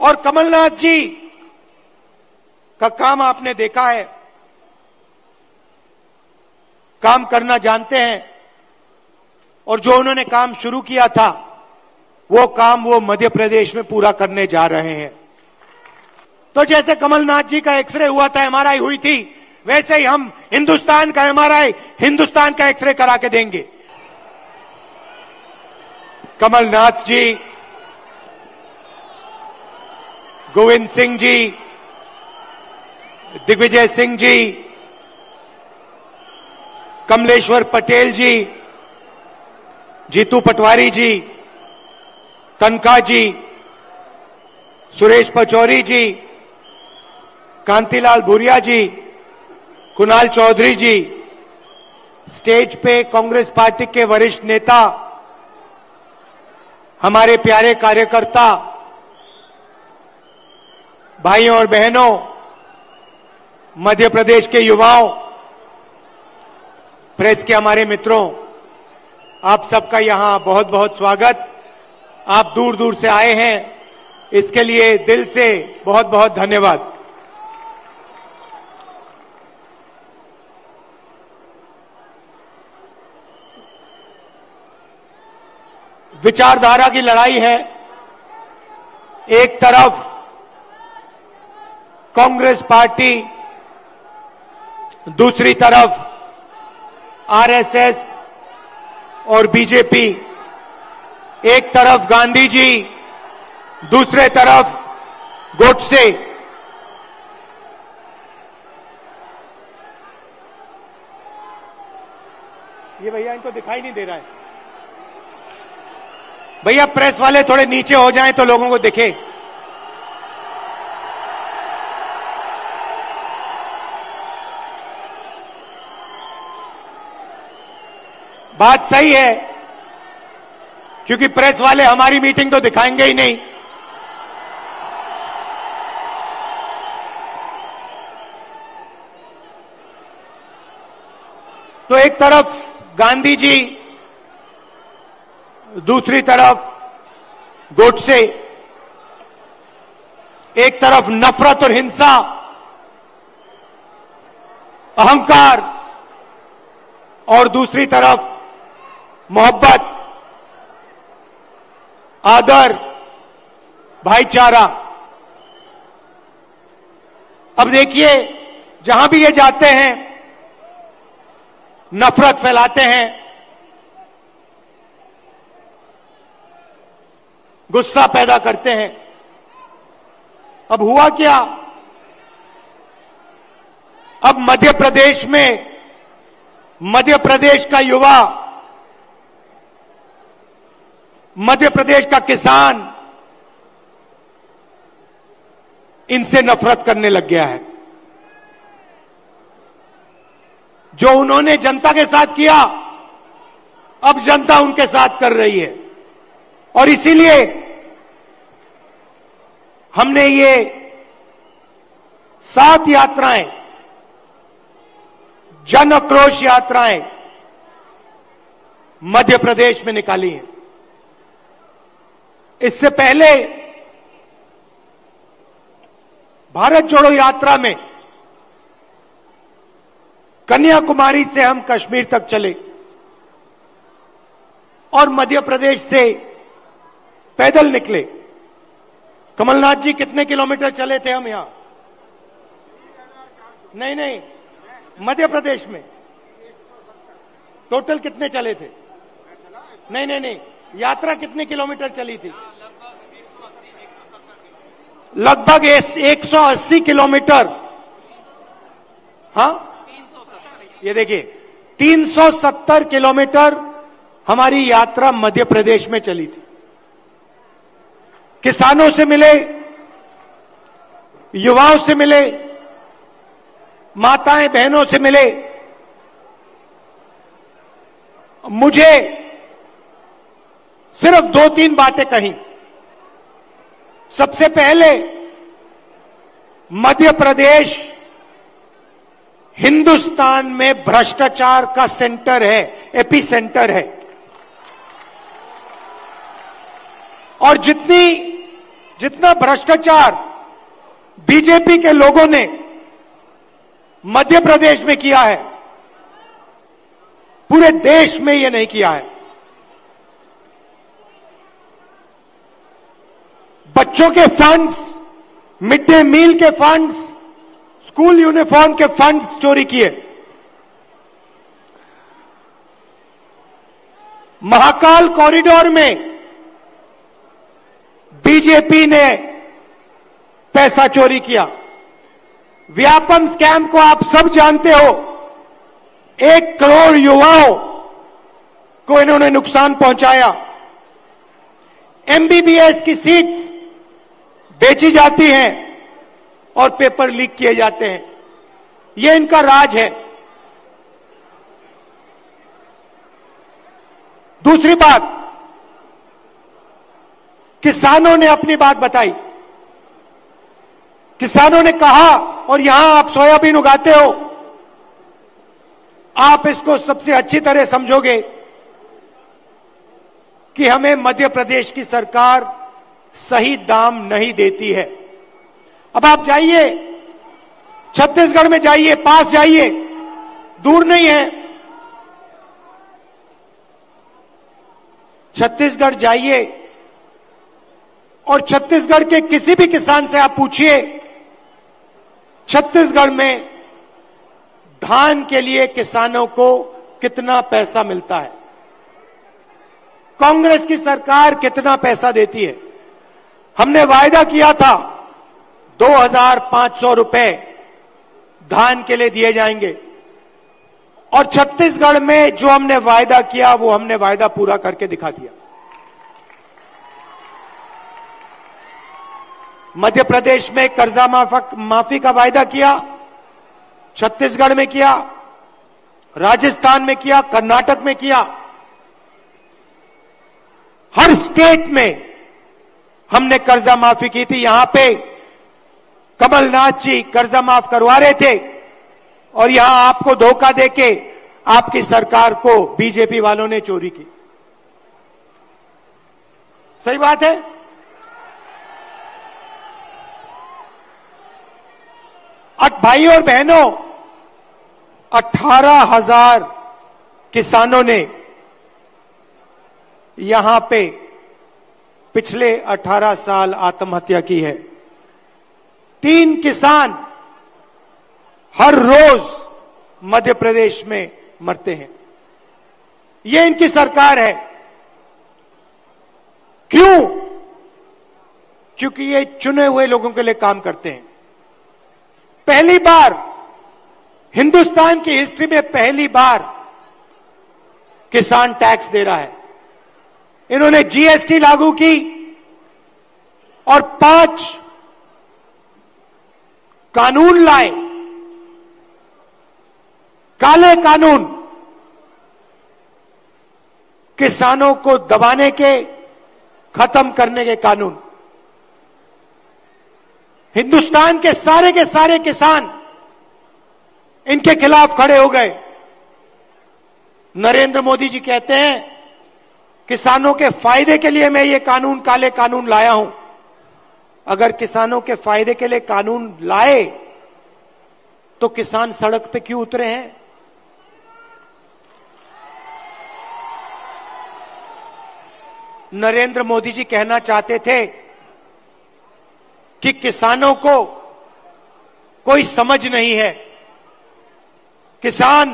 और कमलनाथ जी का काम आपने देखा है, काम करना जानते हैं, और जो उन्होंने काम शुरू किया था वो काम वो मध्य प्रदेश में पूरा करने जा रहे हैं। तो जैसे कमलनाथ जी का एक्सरे हुआ था, एमआरआई हुई थी, वैसे ही हम हिंदुस्तान का एमआरआई, हिंदुस्तान का एक्सरे करा के देंगे। कमलनाथ जी, गोविंद सिंह जी, दिग्विजय सिंह जी, कमलेश्वर पटेल जी, जीतू पटवारी जी, तनखा जी, सुरेश पचौरी जी, कांतिलाल भूरिया जी, कुणाल चौधरी जी, स्टेज पे कांग्रेस पार्टी के वरिष्ठ नेता, हमारे प्यारे कार्यकर्ता, भाइयों और बहनों, मध्य प्रदेश के युवाओं, प्रेस के हमारे मित्रों, आप सबका यहां बहुत बहुत स्वागत। आप दूर दूर से आए हैं, इसके लिए दिल से बहुत बहुत धन्यवाद। विचारधारा की लड़ाई है। एक तरफ कांग्रेस पार्टी, दूसरी तरफ आरएसएस और बीजेपी, एक तरफ गांधी जी, दूसरे तरफ गोडसे। ये भैया इनको दिखाई नहीं दे रहा है। भैया प्रेस वाले थोड़े नीचे हो जाएं तो लोगों को दिखे। बात सही है, क्योंकि प्रेस वाले हमारी मीटिंग तो दिखाएंगे ही नहीं। तो एक तरफ गांधी जी, दूसरी तरफ गोडसे, एक तरफ नफरत और हिंसा, अहंकार, और दूसरी तरफ मोहब्बत, आदर, भाईचारा। अब देखिए, जहां भी ये जाते हैं नफरत फैलाते हैं, गुस्सा पैदा करते हैं। अब हुआ क्या? अब मध्य प्रदेश में, मध्य प्रदेश का युवा, मध्य प्रदेश का किसान इनसे नफरत करने लग गया है। जो उन्होंने जनता के साथ किया, अब जनता उनके साथ कर रही है। और इसीलिए हमने ये 7 यात्राएं, जन आक्रोश यात्राएं मध्य प्रदेश में निकाली हैं। इससे पहले भारत जोड़ो यात्रा में कन्याकुमारी से हम कश्मीर तक चले और मध्य प्रदेश से पैदल निकले। कमलनाथ जी कितने किलोमीटर चले थे हम यहां? नहीं, मध्य प्रदेश में टोटल कितने चले थे? नहीं, यात्रा कितने किलोमीटर चली थी? लगभग 180 किलोमीटर। हाँ, ये देखिए 370 किलोमीटर हमारी यात्रा मध्य प्रदेश में चली थी। किसानों से मिले, युवाओं से मिले, माताएं बहनों से मिले। मुझे सिर्फ 2-3 बातें कही। सबसे पहले, मध्य प्रदेश हिंदुस्तान में भ्रष्टाचार का सेंटर है, एपी सेंटर है। और जितनी जितना भ्रष्टाचार बीजेपी के लोगों ने मध्य प्रदेश में किया है, पूरे देश में ये नहीं किया है। बच्चों के फंड्स, मिड डे मील के फंड्स, स्कूल यूनिफॉर्म के फंड्स चोरी किए। महाकाल कॉरिडोर में बीजेपी ने पैसा चोरी किया। व्यापम स्कैम को आप सब जानते हो। 1 करोड़ युवाओं को इन्होंने नुकसान पहुंचाया। एमबीबीएस की सीट्स बेची जाती हैं और पेपर लीक किए जाते हैं। यह इनका राज है। दूसरी बात, किसानों ने अपनी बात बताई। किसानों ने कहा, और यहां आप सोयाबीन उगाते हो, आप इसको सबसे अच्छी तरह समझोगे कि हमें मध्य प्रदेश की सरकार सही दाम नहीं देती है। अब आप जाइए, छत्तीसगढ़ में जाइए, पास जाइए, दूर नहीं है। छत्तीसगढ़ जाइए और छत्तीसगढ़ के किसी भी किसान से आप पूछिए, छत्तीसगढ़ में धान के लिए किसानों को कितना पैसा मिलता है, कांग्रेस की सरकार कितना पैसा देती है। हमने वायदा किया था 2,500 रुपए धान के लिए दिए जाएंगे, और छत्तीसगढ़ में जो हमने वायदा किया वो हमने वायदा पूरा करके दिखा दिया। मध्य प्रदेश में कर्जा माफी का वायदा किया, छत्तीसगढ़ में किया, राजस्थान में किया, कर्नाटक में किया। हर स्टेट में हमने कर्जा माफी की थी। यहां पे कमलनाथ जी कर्जा माफ करवा रहे थे, और यहां आपको धोखा देके आपकी सरकार को बीजेपी वालों ने चोरी की। सही बात है। भाई और बहनों, 18,000 किसानों ने यहां पे पिछले 18 साल आत्महत्या की है। 3 किसान हर रोज मध्य प्रदेश में मरते हैं। ये इनकी सरकार है। क्यों? क्योंकि ये चुने हुए लोगों के लिए काम करते हैं। पहली बार हिंदुस्तान की हिस्ट्री में पहली बार किसान टैक्स दे रहा है। इन्होंने जीएसटी लागू की और 5 कानून लाए, काले कानून, किसानों को दबाने के, खत्म करने के कानून। हिंदुस्तान के सारे किसान इनके खिलाफ खड़े हो गए। नरेंद्र मोदी जी कहते हैं किसानों के फायदे के लिए मैं ये कानून, काले कानून लाया हूं। अगर किसानों के फायदे के लिए कानून लाए तो किसान सड़क पे क्यों उतरे हैं? नरेंद्र मोदी जी कहना चाहते थे कि किसानों को कोई समझ नहीं है, किसान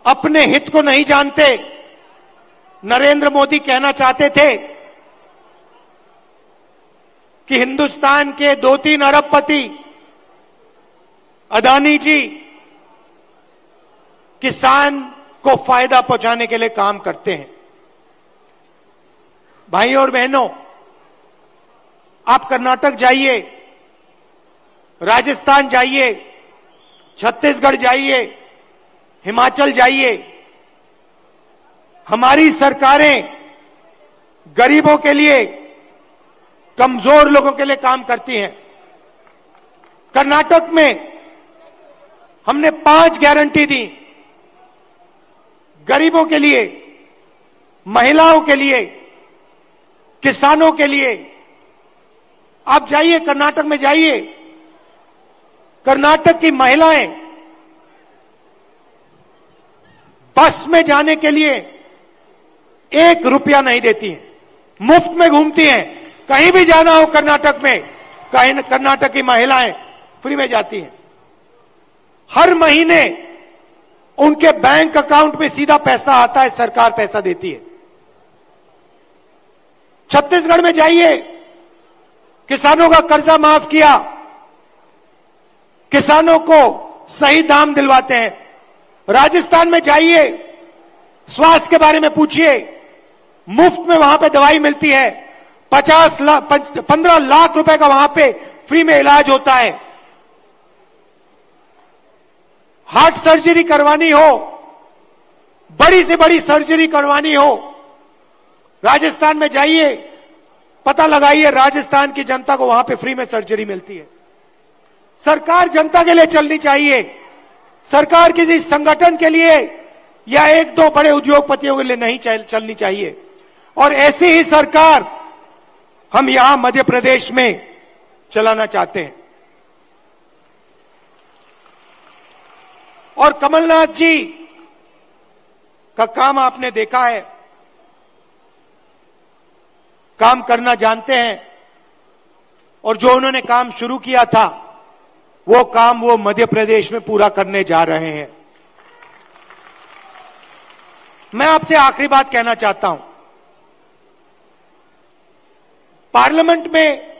अपने हित को नहीं जानते। नरेंद्र मोदी कहना चाहते थे कि हिंदुस्तान के 2-3 अरबपति अदानी जी किसान को फायदा पहुंचाने के लिए काम करते हैं। भाइयों और बहनों, आप कर्नाटक जाइए, राजस्थान जाइए, छत्तीसगढ़ जाइए, हिमाचल जाइए, हमारी सरकारें गरीबों के लिए, कमजोर लोगों के लिए काम करती हैं। कर्नाटक में हमने 5 गारंटी दी, गरीबों के लिए, महिलाओं के लिए, किसानों के लिए, आप जाइए, कर्नाटक में जाइए, कर्नाटक की महिलाएं बस में जाने के लिए 1 रुपया नहीं देती हैं, मुफ्त में घूमती हैं। कहीं भी जाना हो कर्नाटक में, कहीं कर्नाटक की महिलाएं फ्री में जाती हैं। हर महीने उनके बैंक अकाउंट में सीधा पैसा आता है, सरकार पैसा देती है। छत्तीसगढ़ में जाइए, किसानों का कर्जा माफ किया, किसानों को सही दाम दिलवाते हैं। राजस्थान में जाइए, स्वास्थ्य के बारे में पूछिए, मुफ्त में वहां पे दवाई मिलती है। 15 लाख रुपए का वहां पे फ्री में इलाज होता है। हार्ट सर्जरी करवानी हो, बड़ी से बड़ी सर्जरी करवानी हो, राजस्थान में जाइए, पता लगाइए, राजस्थान की जनता को वहां पे फ्री में सर्जरी मिलती है। सरकार जनता के लिए चलनी चाहिए, सरकार किसी संगठन के लिए या 1-2 बड़े उद्योगपतियों के लिए नहीं चलनी चाहिए। और ऐसी ही सरकार हम यहां मध्य प्रदेश में चलाना चाहते हैं। और कमलनाथ जी का काम आपने देखा है, काम करना जानते हैं, और जो उन्होंने काम शुरू किया था वो काम वो मध्य प्रदेश में पूरा करने जा रहे हैं। मैं आपसे आखिरी बात कहना चाहता हूं, पार्लियामेंट में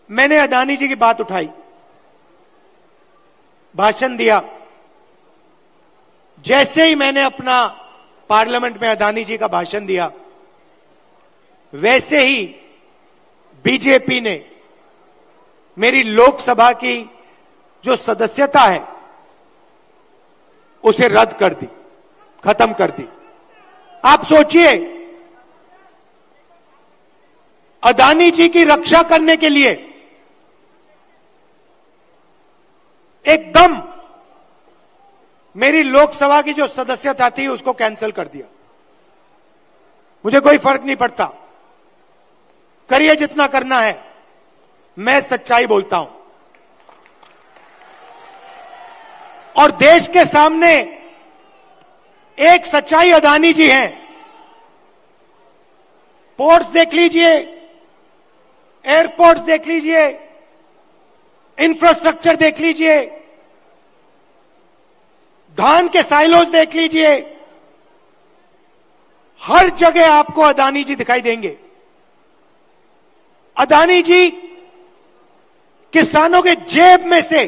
मैंने अदानी जी की बात उठाई, भाषण दिया। जैसे ही मैंने अपना पार्लियामेंट में अदानी जी का भाषण दिया, वैसे ही बीजेपी ने मेरी लोकसभा की जो सदस्यता है उसे रद्द कर दी, खत्म कर दी। आप सोचिए, अदानी जी की रक्षा करने के लिए एकदम मेरी लोकसभा की जो सदस्यता थी उसको कैंसिल कर दिया। मुझे कोई फर्क नहीं पड़ता, करिए जितना करना है, मैं सच्चाई बोलता हूं। और देश के सामने एक सच्चाई अदानी जी हैं। पोर्ट्स देख लीजिए, एयरपोर्ट्स देख लीजिए, इंफ्रास्ट्रक्चर देख लीजिए, धान के साइलोज देख लीजिए, हर जगह आपको अदानी जी दिखाई देंगे। अदानी जी किसानों के जेब में से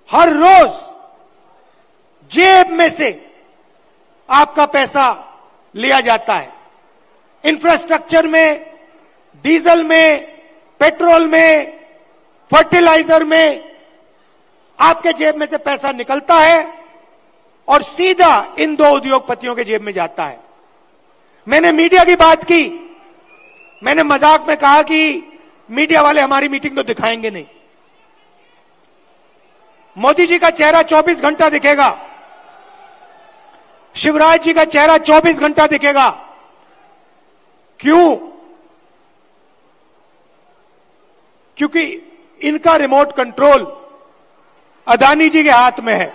हर रोज जेब में से आपका पैसा लिया जाता है। इंफ्रास्ट्रक्चर में, डीजल में, पेट्रोल में, फर्टिलाइजर में आपके जेब में से पैसा निकलता है और सीधा इन 2 उद्योगपतियों के जेब में जाता है। मैंने मीडिया की बात की, मैंने मजाक में कहा कि मीडिया वाले हमारी मीटिंग तो दिखाएंगे नहीं। मोदी जी का चेहरा 24 घंटा दिखेगा, शिवराज जी का चेहरा 24 घंटा दिखेगा। क्यों? क्योंकि इनका रिमोट कंट्रोल अदानी जी के हाथ में है।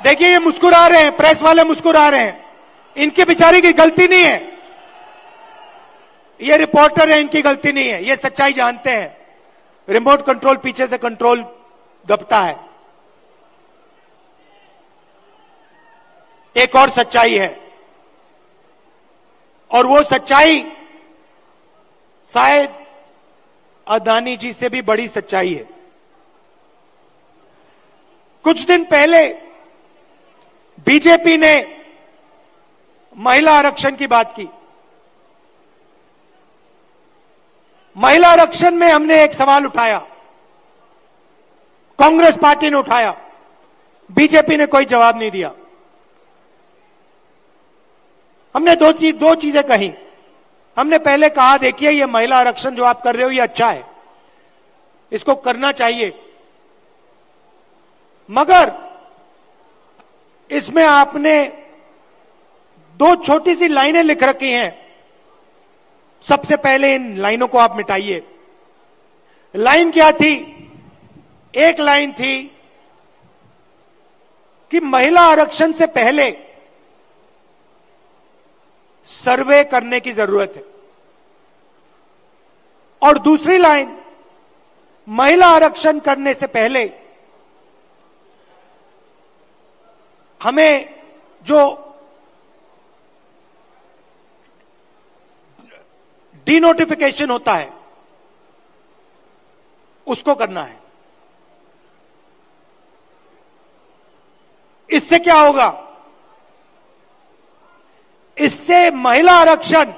देखिए, ये मुस्कुरा रहे हैं, प्रेस वाले मुस्कुरा रहे हैं, इनकी बेचारी की गलती नहीं है, ये रिपोर्टर है, इनकी गलती नहीं है, ये सच्चाई जानते हैं। रिमोट कंट्रोल पीछे से कंट्रोल दबता है। एक और सच्चाई है, और वो सच्चाई शायद अदानी जी से भी बड़ी सच्चाई है। कुछ दिन पहले बीजेपी ने महिला आरक्षण की बात की। महिला आरक्षण में हमने एक सवाल उठाया, कांग्रेस पार्टी ने उठाया, बीजेपी ने कोई जवाब नहीं दिया। हमने दो चीजें कही। हमने पहले कहा, देखिए ये महिला आरक्षण जो आप कर रहे हो ये अच्छा है, इसको करना चाहिए, मगर इसमें आपने दो छोटी सी लाइनें लिख रखी हैं। सबसे पहले इन लाइनों को आप मिटाइए। लाइन क्या थी? एक लाइन थी कि महिला आरक्षण से पहले सर्वे करने की जरूरत है, और दूसरी लाइन, महिला आरक्षण करने से पहले हमें जो डीनोटिफिकेशन होता है उसको करना है। इससे क्या होगा? इससे महिला आरक्षण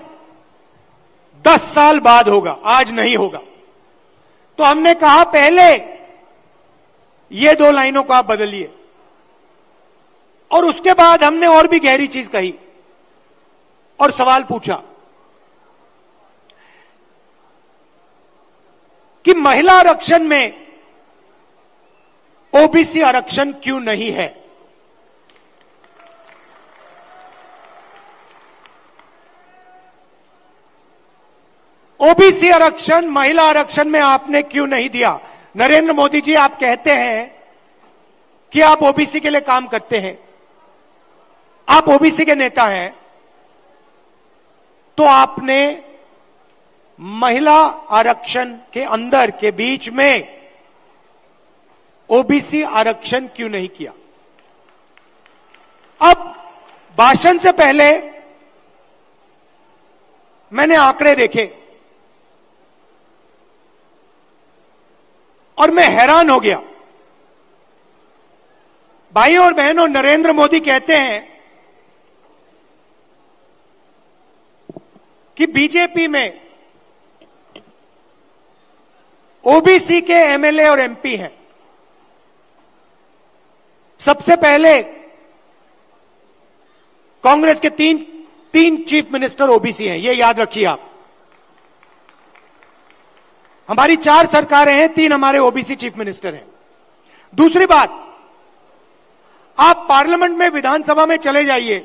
10 साल बाद होगा, आज नहीं होगा। तो हमने कहा पहले ये दो लाइनों को आप बदलिए, और उसके बाद हमने और भी गहरी चीज कही और सवाल पूछा कि महिला आरक्षण में ओबीसी आरक्षण क्यों नहीं है? ओबीसी आरक्षण महिला आरक्षण में आपने क्यों नहीं दिया? नरेंद्र मोदी जी, आप कहते हैं कि आप ओबीसी के लिए काम करते हैं, आप ओबीसी के नेता हैं, तो आपने महिला आरक्षण के अंदर के बीच में ओबीसी आरक्षण क्यों नहीं किया? अब भाषण से पहले मैंने आंकड़े देखे और मैं हैरान हो गया। भाइयों और बहनों, नरेंद्र मोदी कहते हैं कि बीजेपी में ओबीसी के एमएलए और एमपी हैं। सबसे पहले कांग्रेस के तीन चीफ मिनिस्टर ओबीसी हैं, ये याद रखिए आप। हमारी 4 सरकारें हैं, 3 हमारे ओबीसी चीफ मिनिस्टर हैं। दूसरी बात, आप पार्लियामेंट में, विधानसभा में चले जाइए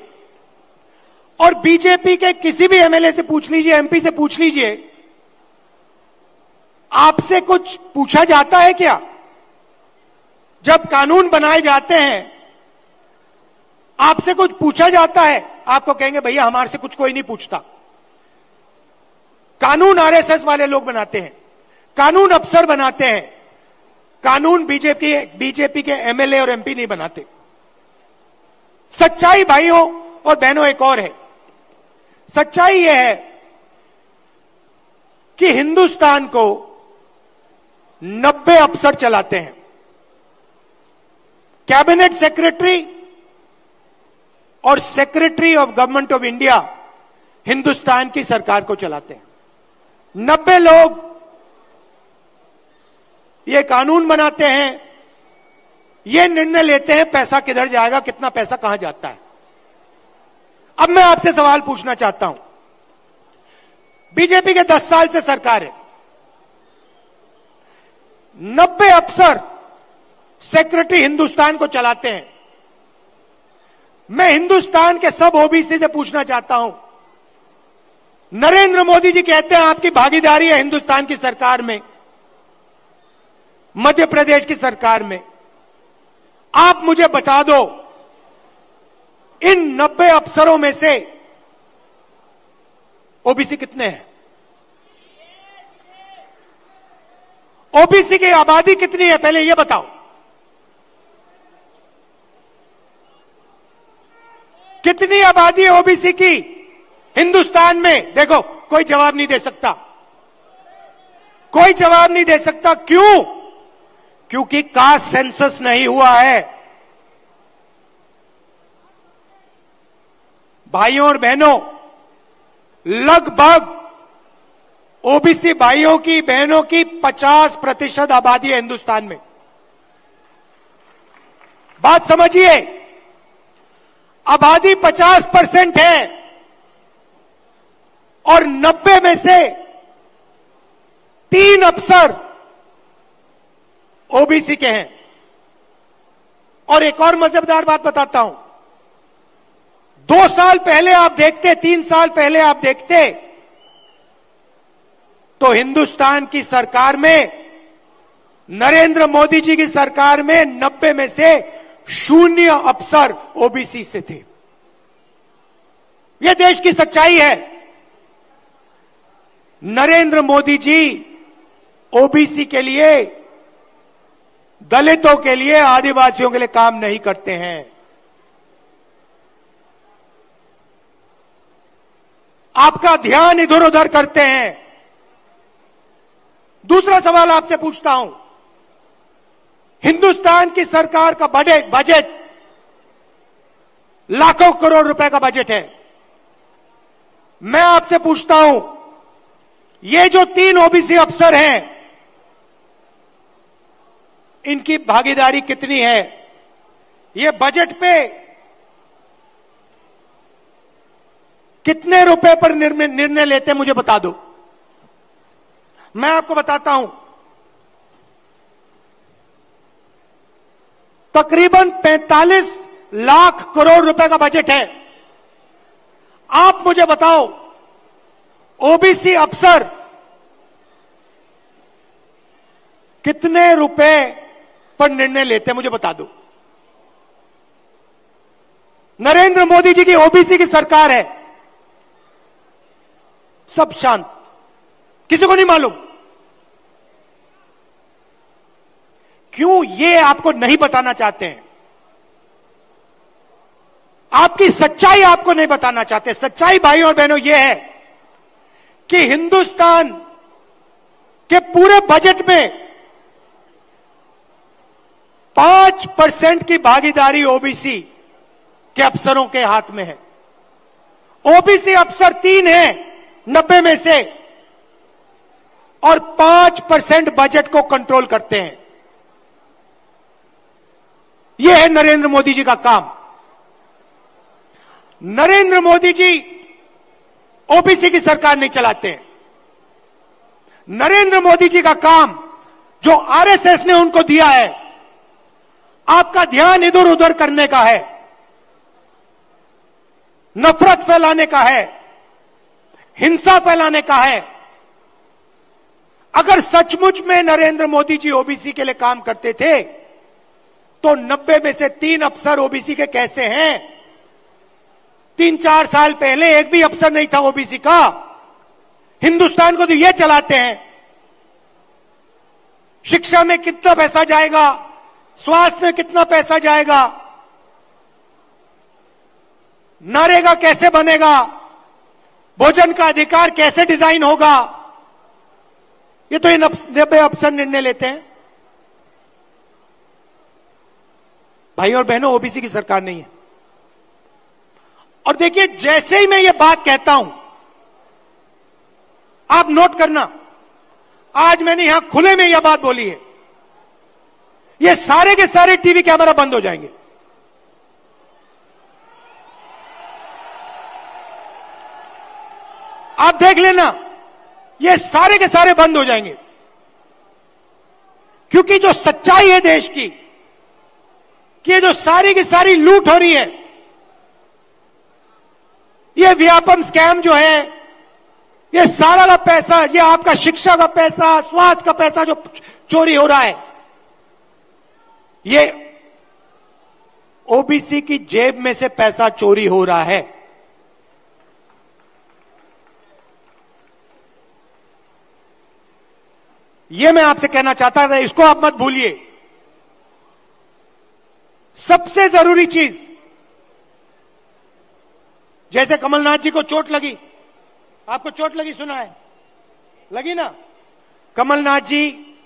और बीजेपी के किसी भी एमएलए से पूछ लीजिए, एमपी से पूछ लीजिए, आपसे कुछ पूछा जाता है क्या? जब कानून बनाए जाते हैं आपसे कुछ पूछा जाता है? आपको कहेंगे भैया हमारे से कुछ कोई नहीं पूछता। कानून आरएसएस वाले लोग बनाते हैं, कानून अफसर बनाते हैं, कानून बीजेपी के एमएलए और एमपी नहीं बनाते। सच्चाई भाइयों और बहनों एक और है। सच्चाई यह है कि हिंदुस्तान को 90 अफसर चलाते हैं। कैबिनेट सेक्रेटरी और secretary of government of India Hindustan की सरकार को चलाते हैं। 90 लोग ये कानून बनाते हैं, ये निर्णय लेते हैं पैसा किधर जाएगा, कितना पैसा कहां जाता है। अब मैं आपसे सवाल पूछना चाहता हूं, बीजेपी के 10 साल से सरकार है, 90 अफसर सेक्रेटरी हिंदुस्तान को चलाते हैं। मैं हिंदुस्तान के सब ओबीसी से पूछना चाहता हूं, नरेंद्र मोदी जी कहते हैं आपकी भागीदारी है हिंदुस्तान की सरकार में, मध्य प्रदेश की सरकार में। आप मुझे बता दो, इन 90 अफसरों में से ओबीसी कितने हैं? ओबीसी की आबादी कितनी है पहले यह बताओ। कितनी आबादी है ओबीसी की हिंदुस्तान में? देखो, कोई जवाब नहीं दे सकता, कोई जवाब नहीं दे सकता। क्यों? क्योंकि कास्ट सेंसस नहीं हुआ है। भाइयों और बहनों, लगभग ओबीसी भाइयों की बहनों की 50% आबादी है हिंदुस्तान में। बात समझिए, आबादी 50% है और 90 में से 3 अफसर ओबीसी के हैं। और एक और मजेदार बात बताता हूं, 2 साल पहले आप देखते, 3 साल पहले आप देखते तो हिंदुस्तान की सरकार में, नरेंद्र मोदी जी की सरकार में 90 में से 0 अफसर ओबीसी से थे। यह देश की सच्चाई है। नरेंद्र मोदी जी ओबीसी के लिए, दलितों के लिए, आदिवासियों के लिए काम नहीं करते हैं। आपका ध्यान इधर उधर करते हैं। दूसरा सवाल आपसे पूछता हूं, हिंदुस्तान की सरकार का बजट लाखों करोड़ रुपए का बजट है। मैं आपसे पूछता हूं, ये जो 3 ओबीसी अफसर हैं, इनकी भागीदारी कितनी है? ये बजट पे कितने रुपए पर निर्णय लेते हैं, मुझे बता दो। मैं आपको बताता हूं, तकरीबन 45 लाख करोड़ रुपए का बजट है। आप मुझे बताओ, ओबीसी अफसर कितने रुपए पर निर्णय लेते हैं, मुझे बता दो। नरेंद्र मोदी जी की ओबीसी की सरकार है, सब शांत, किसी को नहीं मालूम। क्यों? ये आपको नहीं बताना चाहते हैं। आपकी सच्चाई आपको नहीं बताना चाहते। सच्चाई भाई और बहनों ये है कि हिंदुस्तान के पूरे बजट में 5% की भागीदारी ओबीसी के अफसरों के हाथ में है। ओबीसी अफसर 3 हैं 90 में से, और 5% बजट को कंट्रोल करते हैं। यह है नरेंद्र मोदी जी का काम। नरेंद्र मोदी जी ओबीसी की सरकार नहीं चलाते हैं। नरेंद्र मोदी जी का काम, जो आरएसएस ने उनको दिया है, आपका ध्यान इधर उधर करने का है, नफरत फैलाने का है, हिंसा फैलाने का है। अगर सचमुच में नरेंद्र मोदी जी ओबीसी के लिए काम करते थे तो 90 में से 3 अफसर ओबीसी के कैसे हैं? 3-4 साल पहले एक भी अफसर नहीं था ओबीसी का। हिंदुस्तान को तो ये चलाते हैं। शिक्षा में कितना पैसा जाएगा, स्वास्थ्य में कितना पैसा जाएगा, नरेगा कैसे बनेगा, भोजन का अधिकार कैसे डिजाइन होगा, ये तो इन अफसर निर्णय लेते हैं। भाई और बहनों, ओबीसी की सरकार नहीं है। और देखिए, जैसे ही मैं ये बात कहता हूं, आप नोट करना, आज मैंने यहां खुले में यह बात बोली है, ये सारे के सारे टीवी कैमरा बंद हो जाएंगे। आप देख लेना, ये सारे के सारे बंद हो जाएंगे। क्योंकि जो सच्चाई है देश की, कि ये जो सारी की सारी लूट हो रही है, ये व्यापम स्कैम जो है, ये सारा का पैसा, ये आपका शिक्षा का पैसा, स्वास्थ्य का पैसा जो चोरी हो रहा है, ये ओबीसी की जेब में से पैसा चोरी हो रहा है। ये मैं आपसे कहना चाहता था, इसको आप मत भूलिए। सबसे जरूरी चीज, जैसे कमलनाथ जी को चोट लगी, आपको चोट लगी, सुना है, लगी ना? कमलनाथ जी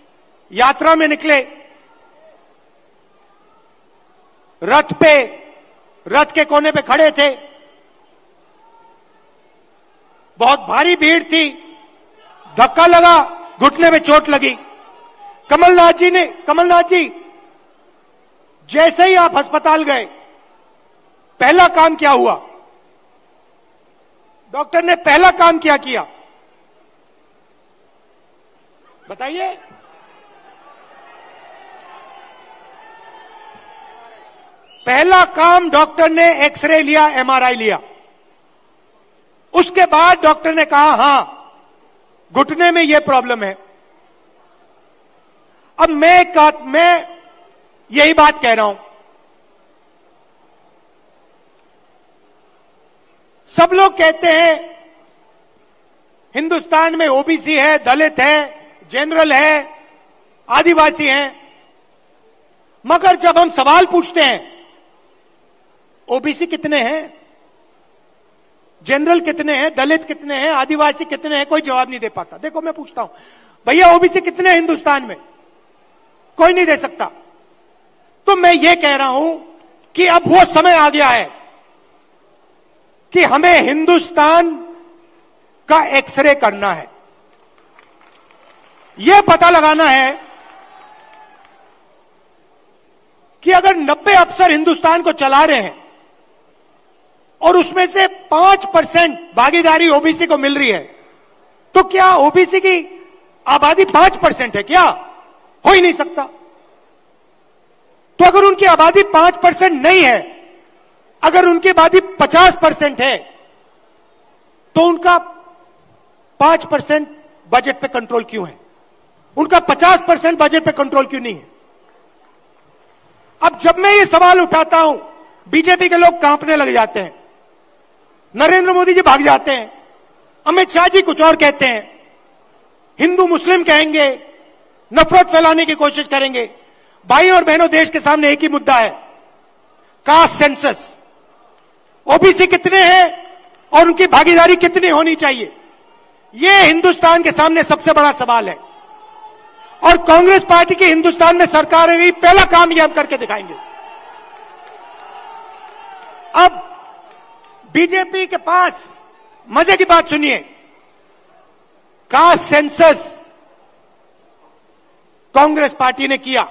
यात्रा में निकले, रथ पे, रथ के कोने पे खड़े थे, बहुत भारी भीड़ थी, धक्का लगा, घुटने में चोट लगी। कमलनाथ जी जैसे ही आप अस्पताल गए, पहला काम क्या हुआ? डॉक्टर ने पहला काम क्या किया, बताइए? पहला काम डॉक्टर ने एक्सरे लिया, एमआरआई लिया। उसके बाद डॉक्टर ने कहा हां, घुटने में यह प्रॉब्लम है। अब मैं यही बात कह रहा हूं, सब लोग कहते हैं हिंदुस्तान में ओबीसी है, दलित है, जनरल है, आदिवासी हैं, मगर जब हम सवाल पूछते हैं ओबीसी कितने हैं, जनरल कितने हैं, दलित कितने हैं, आदिवासी कितने हैं, कोई जवाब नहीं दे पाता। देखो मैं पूछता हूं, भैया ओबीसी कितने हैं हिंदुस्तान में? कोई नहीं दे सकता। तो मैं ये कह रहा हूं कि अब वो समय आ गया है कि हमें हिंदुस्तान का एक्सरे करना है। यह पता लगाना है कि अगर 90 अफसर हिंदुस्तान को चला रहे हैं और उसमें से 5% भागीदारी ओबीसी को मिल रही है, तो क्या ओबीसी की आबादी 5% है? क्या हो ही नहीं सकता। तो अगर उनकी आबादी 5% नहीं है, अगर उनकी आबादी 50% है, तो उनका 5% बजट पे कंट्रोल क्यों है? उनका 50% बजट पे कंट्रोल क्यों नहीं है? अब जब मैं ये सवाल उठाता हूं, बीजेपी के लोग कांपने लग जाते हैं, नरेंद्र मोदी जी भाग जाते हैं, अमित शाह जी कुछ और कहते हैं, हिंदू मुस्लिम कहेंगे, नफरत फैलाने की कोशिश करेंगे। भाई और बहनों, देश के सामने एक ही मुद्दा है, कास्ट सेंसस। ओबीसी कितने हैं और उनकी भागीदारी कितनी होनी चाहिए, यह हिंदुस्तान के सामने सबसे बड़ा सवाल है। और कांग्रेस पार्टी की हिंदुस्तान में सरकार है, पहला काम यह हम करके दिखाएंगे। अब बीजेपी के पास मजे की बात सुनिए, कास्ट सेंसस कांग्रेस पार्टी ने किया,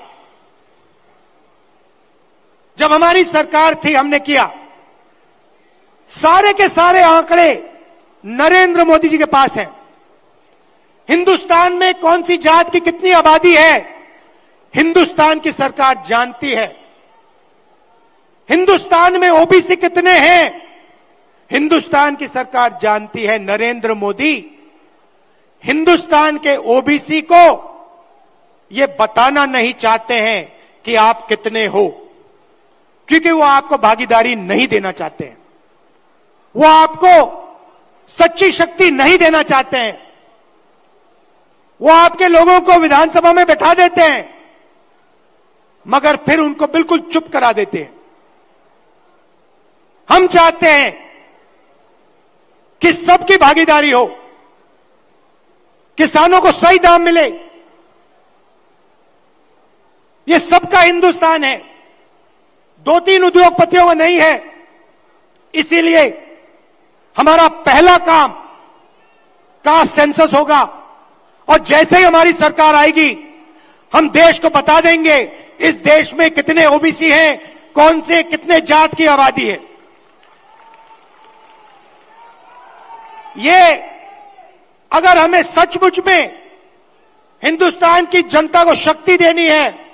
जब हमारी सरकार थी हमने किया। सारे के सारे आंकड़े नरेंद्र मोदी जी के पास हैं। हिंदुस्तान में कौन सी जात की कितनी आबादी है, हिंदुस्तान की सरकार जानती है। हिंदुस्तान में ओबीसी कितने हैं, हिंदुस्तान की सरकार जानती है। नरेंद्र मोदी हिंदुस्तान के ओबीसी को यह बताना नहीं चाहते हैं कि आप कितने हो, क्योंकि वो आपको भागीदारी नहीं देना चाहते हैं, वो आपको सच्ची शक्ति नहीं देना चाहते हैं। वो आपके लोगों को विधानसभा में बैठा देते हैं, मगर फिर उनको बिल्कुल चुप करा देते हैं। हम चाहते हैं कि सबकी भागीदारी हो, किसानों को सही दाम मिले। ये सबका हिंदुस्तान है, 2-3 उद्योगपतियों का नहीं है। इसीलिए हमारा पहला काम कास्ट सेंसस होगा, और जैसे ही हमारी सरकार आएगी हम देश को बता देंगे इस देश में कितने ओबीसी हैं, कौन से कितने जात की आबादी है। ये अगर हमें सचमुच में हिंदुस्तान की जनता को शक्ति देनी है,